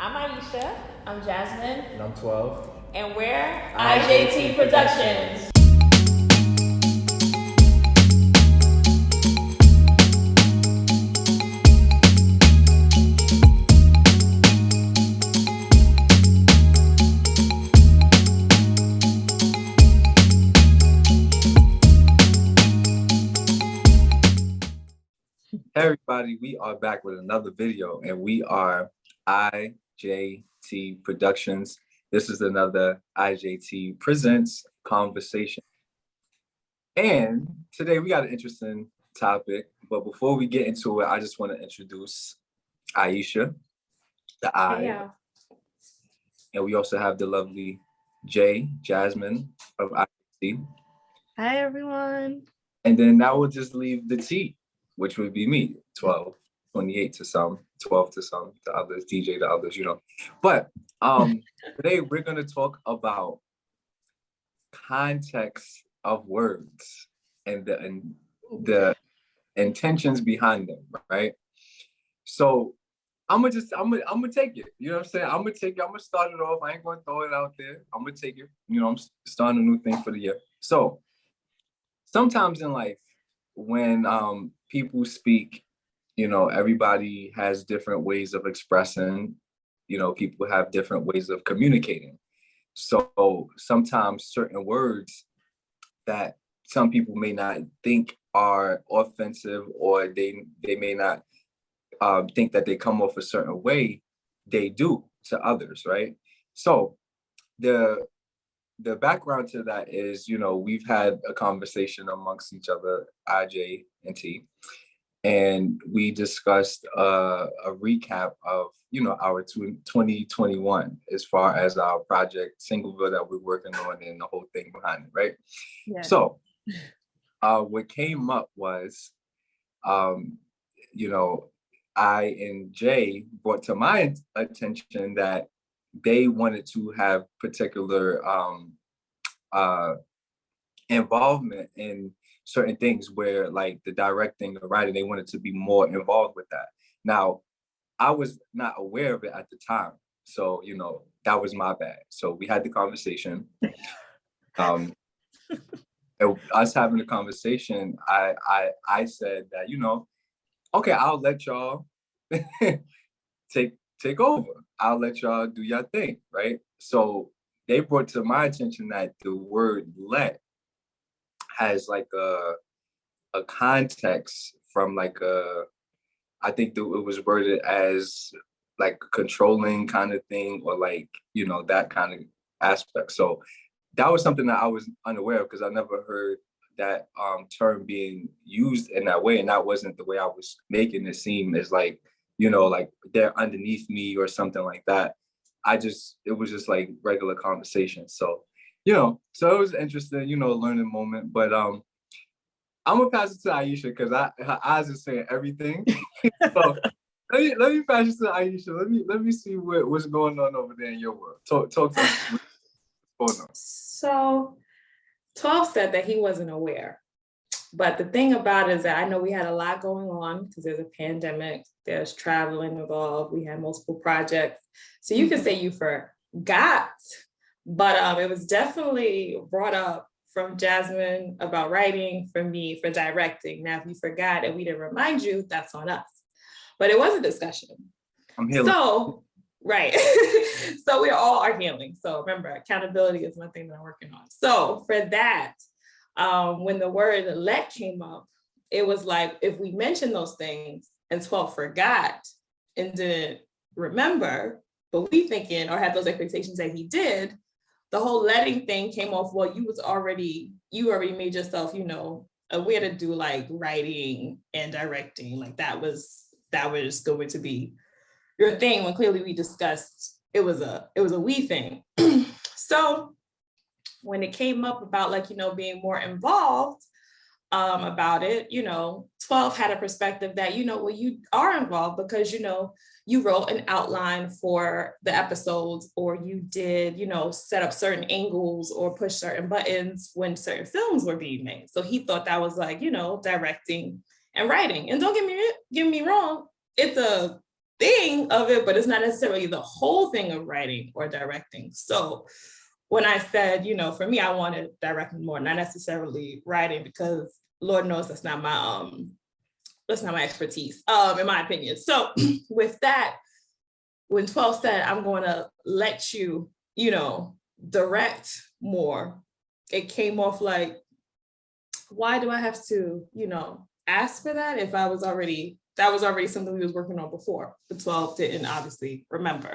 I'm Aisha. I'm Jasmine. And I'm 12. And we're IJT Productions. Hey everybody, we are back with another video and we are IJT Productions. This is another IJT Presents conversation. And today we got an interesting topic, but before we get into it, I just want to introduce Aisha, the I, Hey, and we also have the lovely Jasmine of IJT. Hi everyone. And then that will just leave the T, which would be me, 12, 28 to some, 12 to some, to others, DJ to others, you know. But today we're going to talk about context of words and the intentions behind them, right? So I'm gonna take it. You know what I'm saying? I'm gonna start it off. I ain't gonna throw it out there. I'm gonna take it. You know, I'm starting a new thing for the year. So sometimes in life, when people speak, you know, everybody has different ways of expressing, you know, people have different ways of communicating. So sometimes certain words that some people may not think are offensive, or they may not think that they come off a certain way, they do to others, right? So the background to that is, you know, we've had a conversation amongst each other, IJ and T, and we discussed a recap of, you know, our 2021 as far as our project Singleville that we're working on and the whole thing behind it, right? Yeah. So what came up was, you know, I and Jay brought to my attention that they wanted to have particular involvement in certain things where, like, the directing, the writing, they wanted to be more involved with that. Now, I was not aware of it at the time. So, you know, that was my bad. So we had the conversation. Us having the conversation, I said that, you know, okay, I'll let y'all take over. I'll let y'all do your thing, right? So they brought to my attention that the word "let" has like a context from like I think that it was worded as like a controlling kind of thing, or like, you know, that kind of aspect. So that was something that I was unaware of, because I never heard that term being used in that way. And that wasn't the way I was making it seem, as like, you know, like they're underneath me or something like that. It was just like regular conversation. So, you know, so it was interesting, you know, a learning moment. But I'm gonna pass it to Aisha, because her eyes are saying everything. So let me pass it to Aisha. Let me see what's going on over there in your world. Talk to us. What's going on? So 12 said that he wasn't aware. But the thing about it is that I know we had a lot going on, because there's a pandemic, there's traveling involved, we had multiple projects. So you could say you forgot, but it was definitely brought up from Jasmine about writing, from me for directing. Now, if you forgot and we didn't remind you, that's on us. But it was a discussion. I'm healing. So, right. So we all are healing. So remember, accountability is one thing that I'm working on. So for that, when the word "let" came up, it was like, if we mentioned those things and 12 forgot and didn't remember, but we thinking or had those expectations that he did, the whole letting thing came off. Well, you already made yourself, you know, aware to do like writing and directing. Like that was going to be your thing, when clearly we discussed it was a we thing. So when it came up about, like, you know, being more involved about it, you know, 12 had a perspective that, you know, well, you are involved because, you know, you wrote an outline for the episodes, or you did, you know, set up certain angles or push certain buttons when certain films were being made. So he thought that was like, you know, directing and writing. And don't get me wrong, it's a thing of it, but it's not necessarily the whole thing of writing or directing. So when I said, for me, I wanted directing more, not necessarily writing, because Lord knows that's not my expertise, in my opinion. So with that, when 12 said, I'm going to let you, direct more, it came off like, why do I have to, ask for that if that was already something we was working on before, but 12 didn't obviously remember.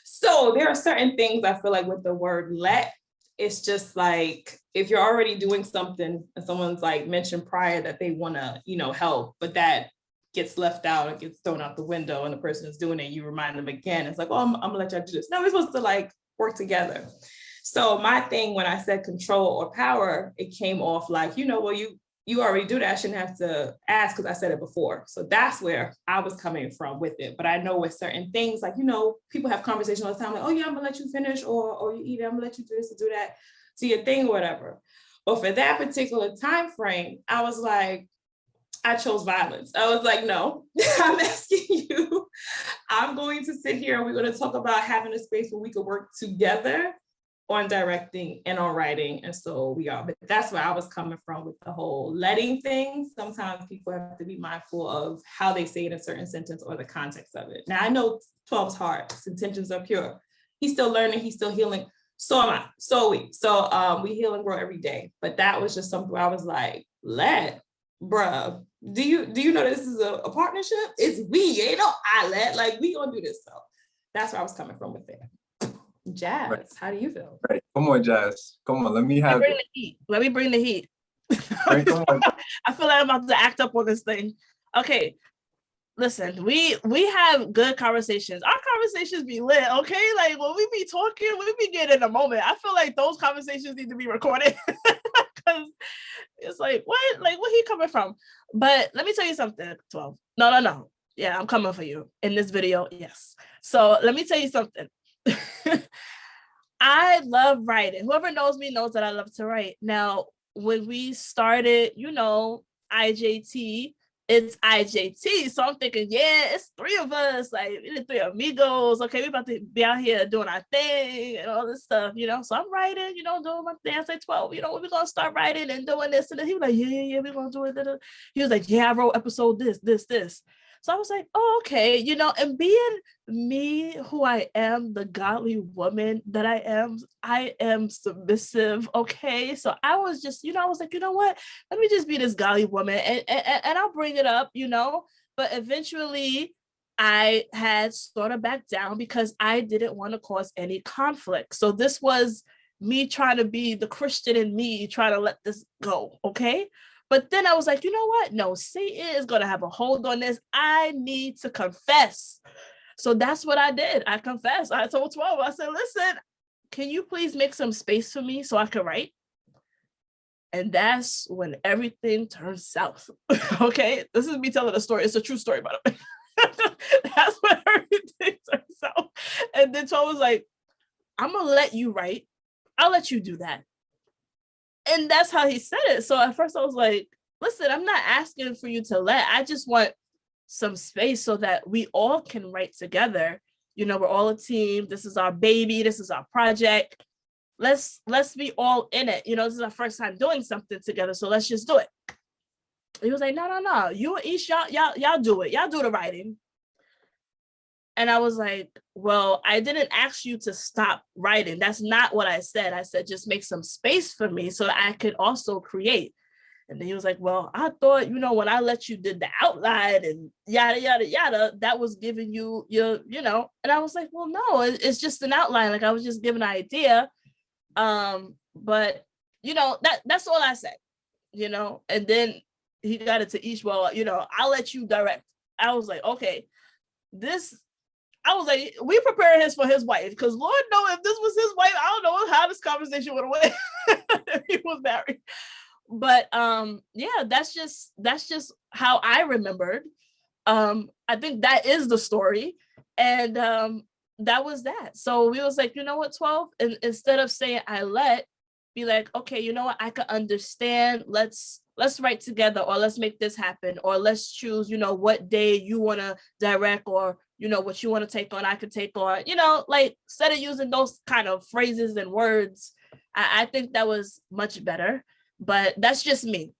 So there are certain things I feel like with the word let, it's just like, if you're already doing something and someone's like mentioned prior that they want to, help, but that gets left out and gets thrown out the window and the person is doing it, you remind them again. It's like, oh, I'm gonna let y'all do this. No, we're supposed to like work together. So my thing, when I said control or power, it came off like, well, you already do that. I shouldn't have to ask because I said it before. So that's where I was coming from with it. But I know with certain things, like, people have conversations all the time, like, oh yeah, I'm gonna let you finish, or you eat it, I'm gonna let you do this or do that, do your thing or whatever. But for that particular time frame, I was like, I chose violence. I was like, no, I'm asking you, I'm going to sit here and we're going to talk about having a space where we could work together on directing and on writing. And so we are, but that's where I was coming from with the whole letting thing. Sometimes people have to be mindful of how they say it in a certain sentence or the context of it. Now I know 12's hard, his intentions are pure. He's still learning, he's still healing. So am I, so are we. So we heal and grow every day. But that was just something where I was like, bruh, do you know this is a partnership? It's we, ain't no I let, like we gonna do this. So that's where I was coming from with it. Jazz, right. How do you feel? Right. Come on, Jazz. Come on, let me bring the heat. Let me bring the heat. Right, come on. I feel like I'm about to act up on this thing. Okay. Listen, we have good conversations. Our conversations be lit, okay? Like when we be talking, we be getting in a moment. I feel like those conversations need to be recorded because it's like, what? Like, where he coming from? But let me tell you something, 12. No. Yeah, I'm coming for you in this video, yes. So let me tell you something. I love writing. Whoever knows me knows that I love to write. Now, when we started, IJT, it's IJT. So I'm thinking, yeah, it's three of us, like the three amigos. Okay, we about to be out here doing our thing and all this stuff, So I'm writing, doing my thing. I say 12, we're gonna start writing and doing this. And then he was like, yeah, we're gonna do it. He was like, yeah, I wrote episode this. So I was like, oh, okay, and being me, who I am, the godly woman that I am submissive, okay? So I was just, I was like, you know what? Let me just be this godly woman and I'll bring it up, But eventually I had sort of backed down because I didn't want to cause any conflict. So this was me trying to be the Christian in me, trying to let this go, okay? But then I was like, you know what? No, Satan is going to have a hold on this. I need to confess. So that's what I did. I confessed. I told 12, I said, listen, can you please make some space for me so I can write? And that's when everything turns south. Okay? This is me telling a story. It's a true story, by the way. That's when everything turns south. And then 12 was like, I'm going to let you write. I'll let you do that. And that's how he said it. So at first I was like, listen, I'm not asking for you to let, I just want some space so that we all can write together. We're all a team. This is our baby. This is our project. Let's be all in it. This is our first time doing something together. So let's just do it. He was like, no. You and Ish, y'all do it. Y'all do the writing. And I was like, well, I didn't ask you to stop writing. That's not what I said. I said, just make some space for me so that I could also create. And then he was like, well, I thought, when I let you did the outline and yada, yada, yada, that was giving you your, and I was like, well, no, it's just an outline. Like I was just giving an idea. But, that's all I said, and then he got it to each, well, I'll let you direct. I was like, okay, I was like, we preparing his for his wife, because Lord know if this was his wife, I don't know how this conversation would have went if he was married. But yeah, that's just how I remembered. I think that is the story, and that was that. So we was like, you know what, 12, and instead of saying I let, be like, okay, you know what, I can understand. Let's write together, or let's make this happen, or let's choose, what day you want to direct, or what you want to take on, I could take on, like, instead of using those kind of phrases and words. I think that was much better, but that's just me.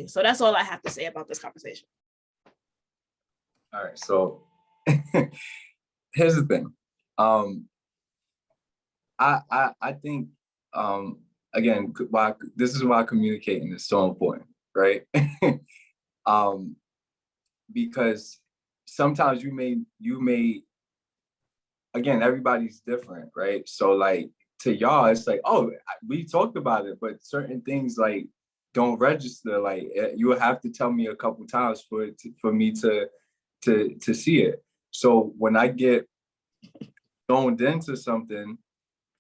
So that's all I have to say about this conversation. All right, so here's the thing. I think again, this is why communicating is so important, right? Because sometimes you may again, everybody's different, right? So like to y'all, it's like, oh, we talked about it, but certain things like don't register. Like you have to tell me a couple times for me to see it. So when I get thrown into something,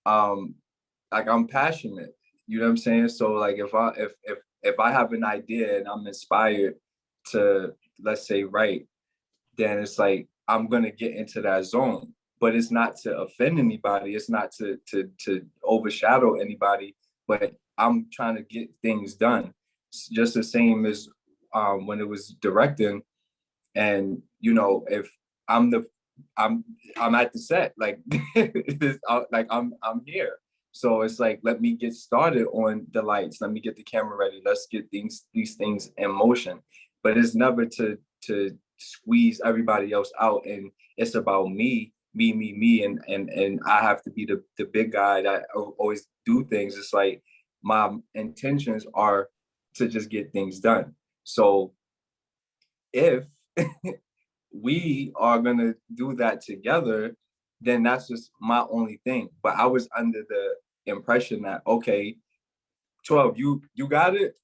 like I'm passionate, you know what I'm saying? So like if I have an idea and I'm inspired to, let's say, write, then it's like I'm gonna get into that zone. But it's not to offend anybody, it's not to overshadow anybody, but I'm trying to get things done. It's just the same as when it was directing, and if I'm at the set, like like I'm here. So it's like, let me get started on the lights, let me get the camera ready, let's get these things in motion. But it's never to squeeze everybody else out, and it's about me, and I have to be the big guy that always do things. It's like my intentions are to just get things done. So if we are gonna do that together, then that's just my only thing. But I was under the impression that, okay, 12, you got it,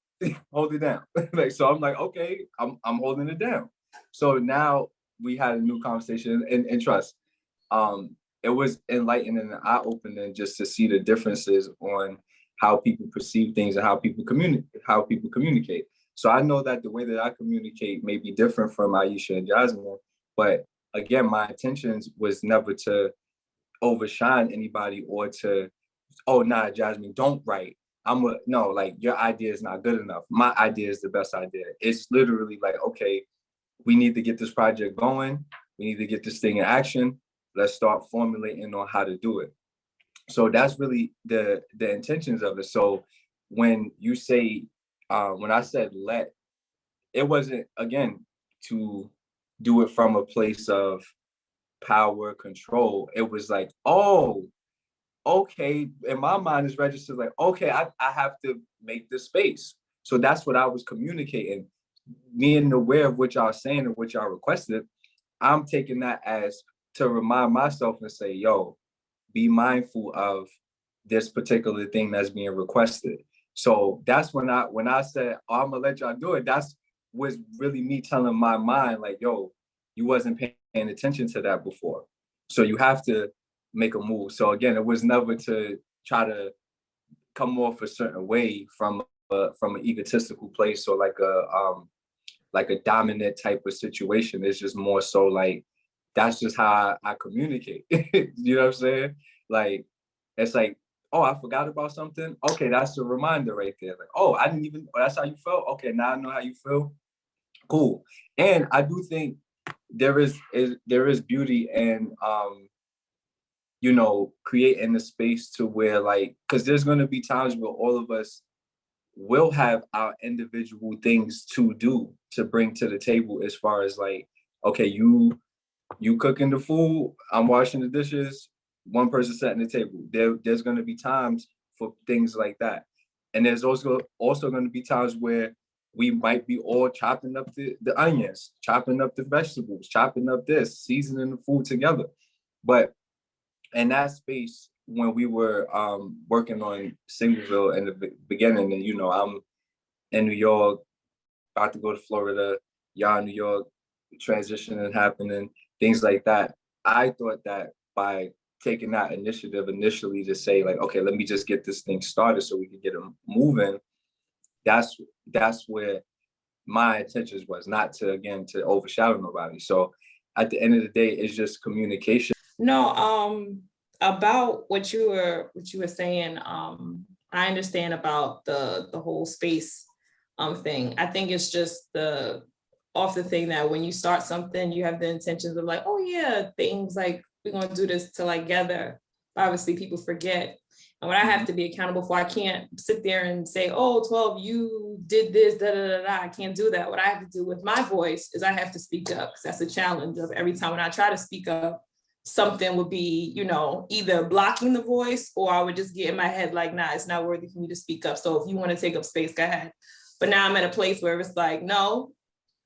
hold it down. Like, so I'm like, okay, I'm holding it down. So now we had a new conversation, and trust, it was enlightening and eye-opening just to see the differences on how people perceive things and how people communicate. So I know that the way that I communicate may be different from Aisha and Jasmine, but again, my intentions was never to overshine anybody or to, oh, nah, Jasmine, don't write. No, like, your idea is not good enough. My idea is the best idea. It's literally like, okay, we need to get this project going. We need to get this thing in action. Let's start formulating on how to do it. So that's really the intentions of it. So when you say, when I said let, it wasn't, again, to do it from a place of power, control. It was like, oh, okay, in my mind is registered like, okay, I have to make the space. So that's what I was communicating. Being aware of what y'all saying and what y'all requested, I'm taking that as to remind myself and say, yo, be mindful of this particular thing that's being requested. So that's when I said, oh, I'm gonna let y'all do it. That's was really me telling my mind, like, yo, you wasn't paying attention to that before. So you have to make a move. So again, it was never to try to come off a certain way from an egotistical place, or like a dominant type of situation. It's just more so like, that's just how I communicate. You know what I'm saying? Like, it's like, oh, I forgot about something. Okay, that's a reminder right there. Like, oh, I didn't even, oh, that's how you felt? Okay, now I know how you feel. Cool. And I do think there is beauty in creating a space to where, like, because there's going to be times where all of us will have our individual things to do, to bring to the table, as far as like, okay, you cooking the food, I'm washing the dishes, one person setting the table. There's going to be times for things like that. And there's also going to be times where we might be all chopping up the onions, chopping up the vegetables, chopping up this, seasoning the food together. But in that space, when we were working on Singleville in the beginning, and I'm in New York, about to go to Florida, y'all in New York, transition and happening, things like that. I thought that by taking that initiative initially to say, like, okay, let me just get this thing started so we can get it moving, that's where my intentions was, not to, again, to overshadow nobody. So at the end of the day, it's just communication. No, about what you were saying, I understand about the whole space thing. I think it's just the thing that when you start something, you have the intentions of like, oh yeah, things like we're gonna do this together. Obviously, people forget. And what I have to be accountable for, I can't sit there and say, oh, 12, you did this, da da da da. I can't do that. What I have to do with my voice is I have to speak up, because that's a challenge of every time when I try to speak up, something would be, either blocking the voice, or I would just get in my head like, nah, it's not worthy for me to speak up. So if you want to take up space, go ahead. But now I'm at a place where it's like, no,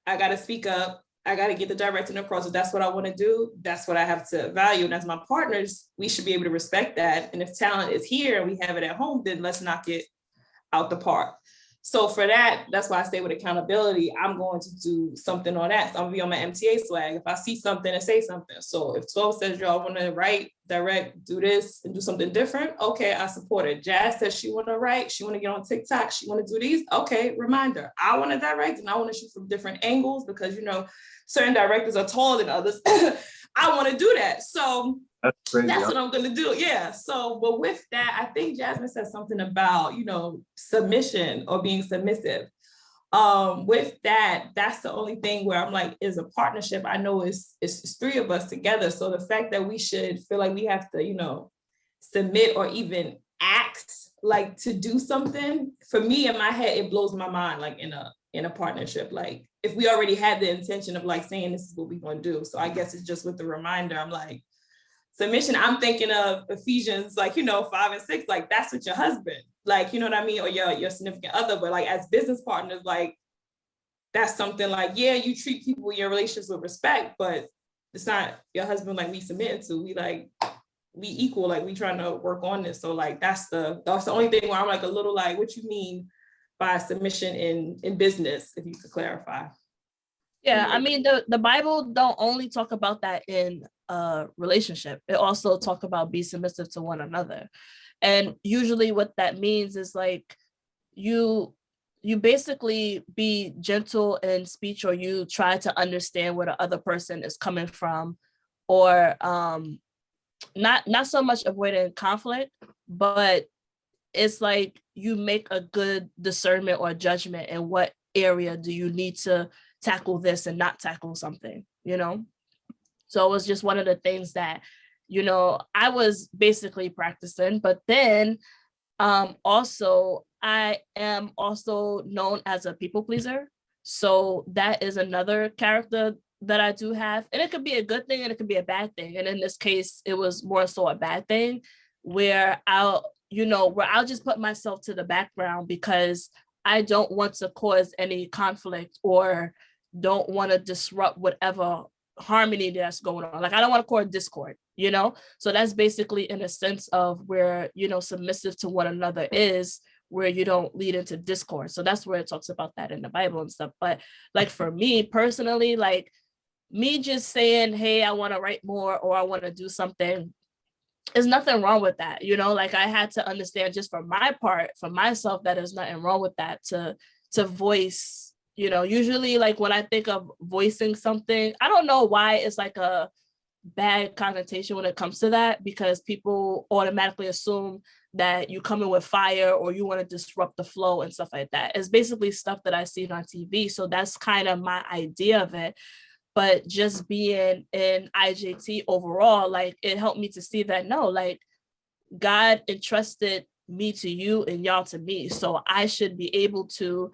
I got to speak up. I got to get the direction across. If that's what I want to do, that's what I have to value. And as my partners, we should be able to respect that. And if talent is here and we have it at home, then let's knock it out the park. So for that, that's why I say with accountability, I'm going to do something on that. So I'm gonna be on my MTA swag. If I see something, and say something. So if 12 says, y'all want to write, direct, do this and do something different, okay, I support it. Jazz says she want to write, she want to get on TikTok, she want to do these, okay, reminder. I want to direct and I want to shoot from different angles, because certain directors are taller than others. I want to do that. So that's crazy. That's what I'm going to do. Yeah. So, but with that, I think Jasmine said something about, submission or being submissive. With that, that's the only thing where I'm like, is a partnership. I know it's three of us together. So the fact that we should feel like we have to, submit or even act like to do something, for me in my head, it blows my mind, like in a partnership. Like if we already had the intention of like saying this is what we're going to do. So I guess it's just with the reminder, I'm like, submission, I'm thinking of Ephesians, 5 and 6, like that's with your husband, like, you know what I mean? Or your significant other, but like as business partners, like that's something like, yeah, you treat people in your relationships with respect, but it's not your husband like we submitting to, we equal, like we trying to work on this. So like, that's the only thing where I'm like a little like, what you mean by submission in business, if you could clarify. Yeah, I mean, the Bible don't only talk about that in a relationship. It also talk about be submissive to one another. And usually what that means is like you basically be gentle in speech, or you try to understand where the other person is coming from, or not so much avoiding conflict, but it's like you make a good discernment or judgment in what area do you need to tackle this and not tackle something, So it was just one of the things that, I was basically practicing. But then also, I am also known as a people pleaser. So that is another character that I do have. And it could be a good thing and it could be a bad thing. And in this case, it was more so a bad thing, where I'll just put myself to the background because I don't want to cause any conflict or don't want to disrupt whatever harmony that's going on. Like I don't want to cause discord, So that's basically in a sense of where, submissive to one another is, where you don't lead into discord. So that's where it talks about that in the Bible and stuff. But like for me personally, like me just saying, hey, I want to write more or I want to do something, there's nothing wrong with that. Like I had to understand just for my part, for myself, that there's nothing wrong with that to voice. Usually like when I think of voicing something, I don't know why it's like a bad connotation when it comes to that, because people automatically assume that you come in with fire or you want to disrupt the flow and stuff like that. It's basically stuff that I see on TV. So that's kind of my idea of it. But just being in IJT overall, like it helped me to see that, no, like God entrusted me to you and y'all to me. So I should be able to,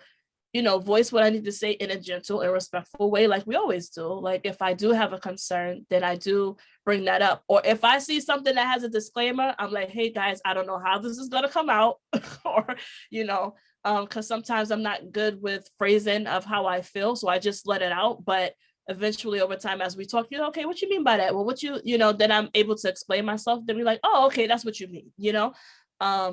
voice what I need to say in a gentle and respectful way, like we always do. Like if I do have a concern, then I do bring that up. Or if I see something that has a disclaimer, I'm like, hey guys, I don't know how this is gonna come out, or, because sometimes I'm not good with phrasing of how I feel. So I just let it out. But eventually over time, as we talk, okay, what you mean by that? Well, what then I'm able to explain myself. Then we're like, oh, okay, that's what you mean,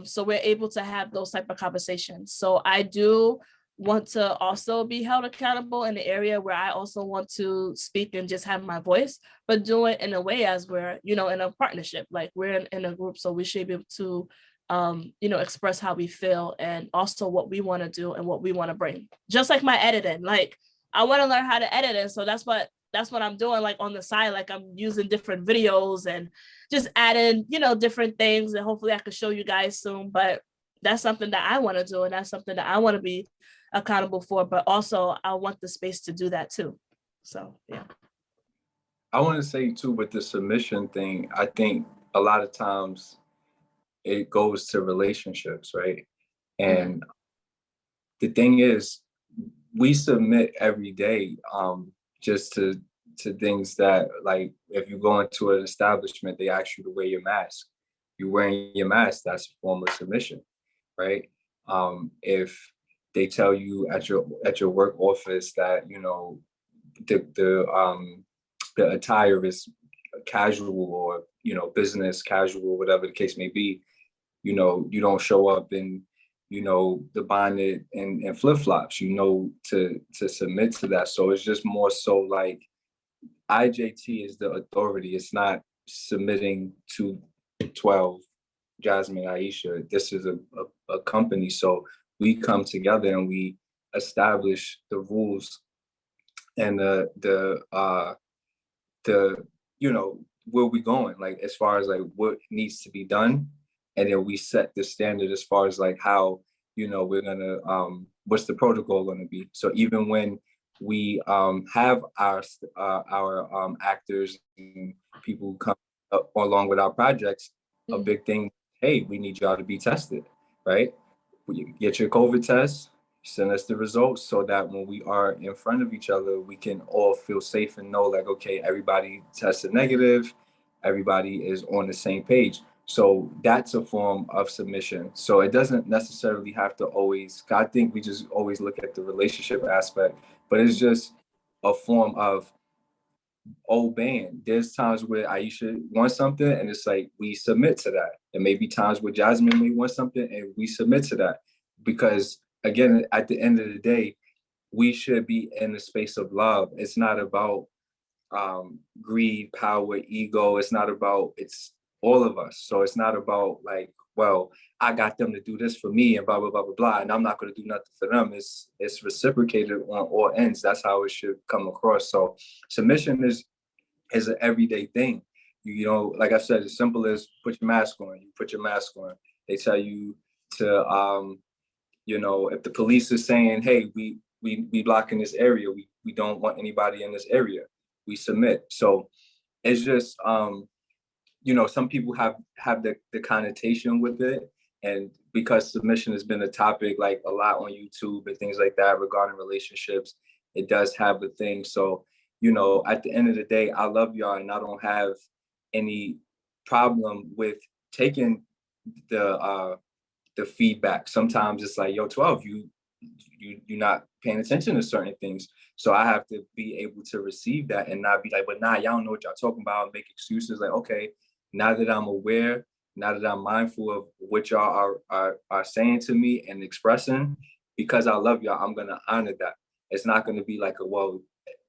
So we're able to have those type of conversations. So I do want to also be held accountable in the area where I also want to speak and just have my voice, but do it in a way as we're, in a partnership, like we're in a group. So we should be able to, express how we feel and also what we want to do and what we want to bring. Just like my editing, like I want to learn how to edit it. So that's what I'm doing, like on the side, like I'm using different videos and just adding, different things, and hopefully I can show you guys soon. But that's something that I want to do, and that's something that I want to be accountable for, but also I want the space to do that too. So yeah. I want to say too, with the submission thing, I think a lot of times it goes to relationships, right? And the thing is, we submit every day, just to things that, like, if you go into an establishment, they ask you to wear your mask. You're wearing your mask, that's a form of submission, right? If they tell you at your work office that, you know, the attire is casual, or, you know, business casual, whatever the case may be, you know, you don't show up in, you know, the bonnet and flip-flops, you know, to submit to that. So it's just more so like IJT is the authority. It's not submitting to 12, Jasmine, Aisha. This is a company. So we come together and we establish the rules and the you know, where we going, like, as far as like what needs to be done. And then we set the standard as far as like how, you know, we're gonna what's the protocol gonna be. So even when we have our actors and people who come along with our projects, a big thing, hey, we need y'all to be tested, right? You get your COVID test, send us the results, so that when we are in front of each other, we can all feel safe and know, like, okay, everybody tested negative, everybody is on the same page. So that's a form of submission. So it doesn't necessarily have to always, I think we just always look at the relationship aspect, but it's just a form of obeying. There's times where Aisha wants something and it's like we submit to that. And maybe times where Jasmine may want something and we submit to that. Because again, at the end of the day, we should be in a space of love. It's not about greed, power, ego. It's not about, it's all of us. So it's not about like, well, I got them to do this for me and blah, blah, blah, blah, blah, and I'm not going to do nothing for them. It's reciprocated on all ends. That's how it should come across. So submission is an everyday thing. You know, like I said, as simple as put your mask on. You put your mask on. They tell you to, you know, if the police is saying, hey, we blocking this area, we don't want anybody in this area, we submit. So it's just, you know, some people have the connotation with it. And because submission has been a topic like a lot on YouTube and things like that regarding relationships, it does have the thing. So, you know, at the end of the day, I love y'all and I don't have any problem with taking the feedback. Sometimes it's like, yo, 12, you're not paying attention to certain things. So I have to be able to receive that and not be like, but nah, y'all don't know what y'all talking about, make excuses. Like, okay, now that I'm aware, now that I'm mindful of what y'all are saying to me and expressing, because I love y'all, I'm gonna honor that. It's not gonna be like, well,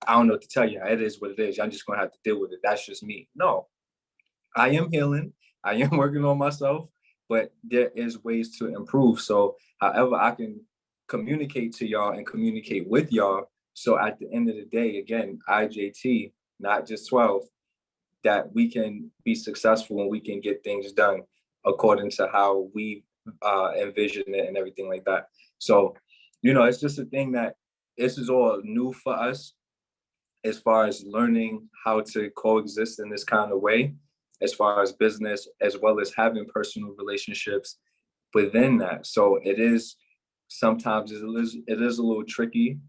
I don't know what to tell you. It is what it is. I'm just gonna have to deal with it. That's just me. No, I am healing. I am working on myself, but there is ways to improve. So however I can communicate to y'all and communicate with y'all. So at the end of the day, again, IJT, not just 12, that we can be successful and we can get things done according to how we envision it and everything like that. So, you know, it's just a thing that this is all new for us as far as learning how to coexist in this kind of way, as far as business, as well as having personal relationships within that. So it is, sometimes it is a little tricky,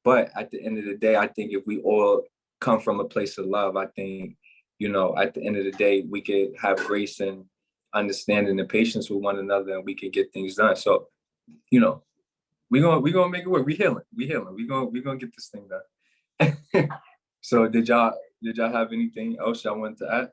but at the end of the day, I think if we all come from a place of love, I think, you know, at the end of the day, we could have grace and understanding and patience with one another, and we could get things done. So, you know, we gonna make it work. We healing. We gonna get this thing done. So did y'all have anything else y'all wanted to add?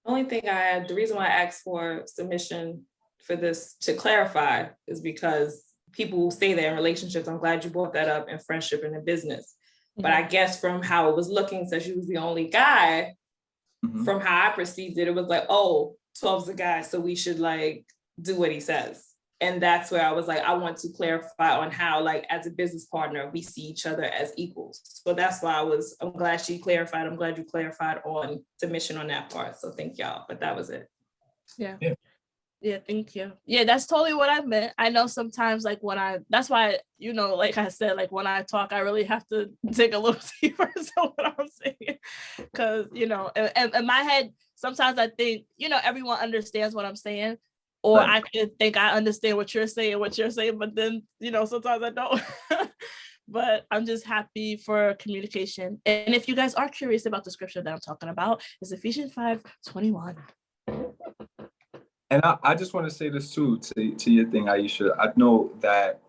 Only thing the reason why I asked for submission for this to clarify is because people stay there in relationships. I'm glad you brought that up, in friendship and in business. Mm-hmm. But I guess from how it was looking, since you was the only guy, mm-hmm. from how I perceived it, it was like, oh, 12's a guy, so we should like do what he says. And that's where I was like, I want to clarify on how, like, as a business partner, we see each other as equals. So that's why I'm glad she clarified. I'm glad you clarified on submission on that part. So thank y'all, but that was it. Yeah. Yeah. Yeah, thank you. Yeah, that's totally what I meant. I know sometimes, like that's why, like I said, like when I talk, I really have to dig a little deeper into what I'm saying. Because, in my head, sometimes I think, everyone understands what I'm saying. Or Right. I could think I understand what you're saying, but then, sometimes I don't. But I'm just happy for communication. And if you guys are curious about the scripture that I'm talking about, it's Ephesians 5:21. And I just want to say this too, to your thing, Aisha. I know that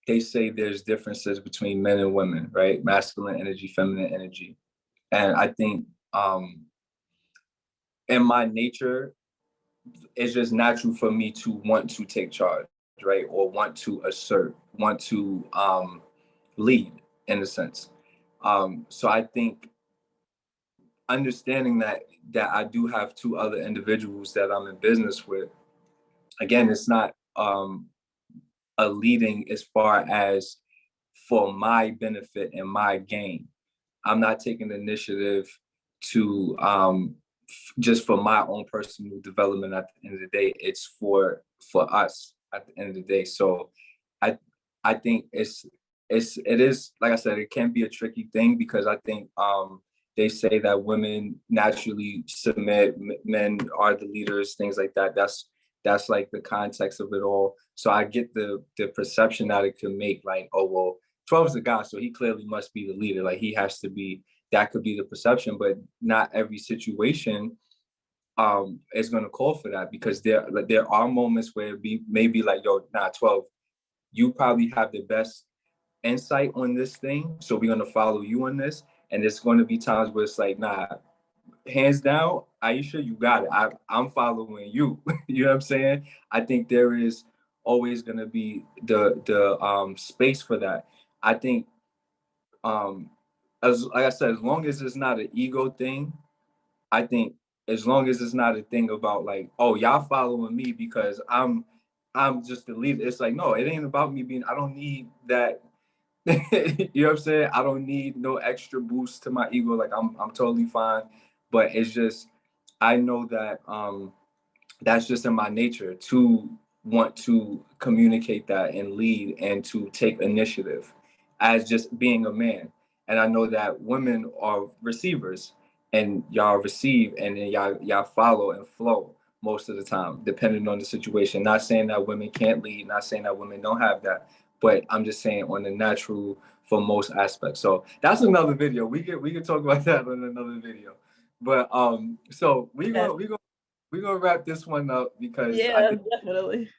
they say there's differences between men and women, right? Masculine energy, feminine energy. And I think in my nature, it's just natural for me to want to take charge, right? Or want to assert, want to lead in a sense. So I think understanding that I do have two other individuals that I'm in business with, again, it's not a leading as far as for my benefit and my gain. I'm not taking the initiative to just for my own personal development at the end of the day. It's for us at the end of the day. So I I think it is, like I said, it can be a tricky thing because I think they say that women naturally submit, men are the leaders, things like that. That's like the context of it all. So I get the perception that it can make, like, oh well, 12 is a guy, so he clearly must be the leader. Like he has to be, that could be the perception, but not every situation is gonna call for that, because there are moments where it may be like, yo, nah, 12, you probably have the best insight on this thing, so we're gonna follow you on this. And there's gonna be times where it's like, nah, hands down, Aisha, you got it. I'm following you. You know what I'm saying? I think there is always gonna be the space for that. I think as like I said, as long as it's not an ego thing, I think as long as it's not a thing about like, oh, y'all following me because I'm just the leader. It's like, no, it ain't about me being, I don't need that. You know what I'm saying? I don't need no extra boost to my ego. Like I'm totally fine. But it's just, I know that that's just in my nature to want to communicate that and lead and to take initiative as just being a man. And I know that women are receivers, and y'all receive and then y'all follow and flow most of the time, depending on the situation. Not saying that women can't lead, not saying that women don't have that, but I'm just saying on the natural for most aspects. So that's another video. We can talk about that on another video. But so we're gonna wrap this one up because I Yeah, think, definitely.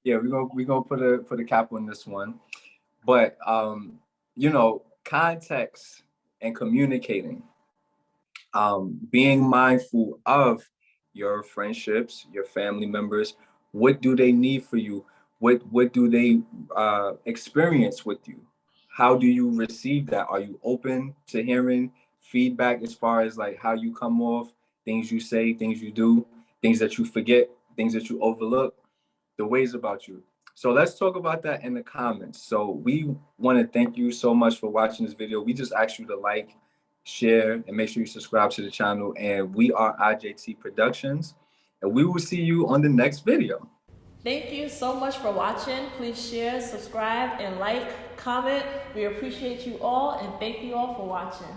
yeah, we're gonna put a cap on this one. But context and communicating, being mindful of your friendships, your family members. What do they need for you? What do they experience with you? How do you receive that? Are you open to hearing feedback as far as like how you come off, things you say, things you do, things that you forget, things that you overlook, the ways about you? So let's talk about that in the comments. So we want to thank you so much for watching this video. We just asked you to like, share, and make sure you subscribe to the channel. And we are IJT Productions, and we will see you on the next video. Thank you so much for watching. Please share, subscribe, and like, comment. We appreciate you all, and thank you all for watching.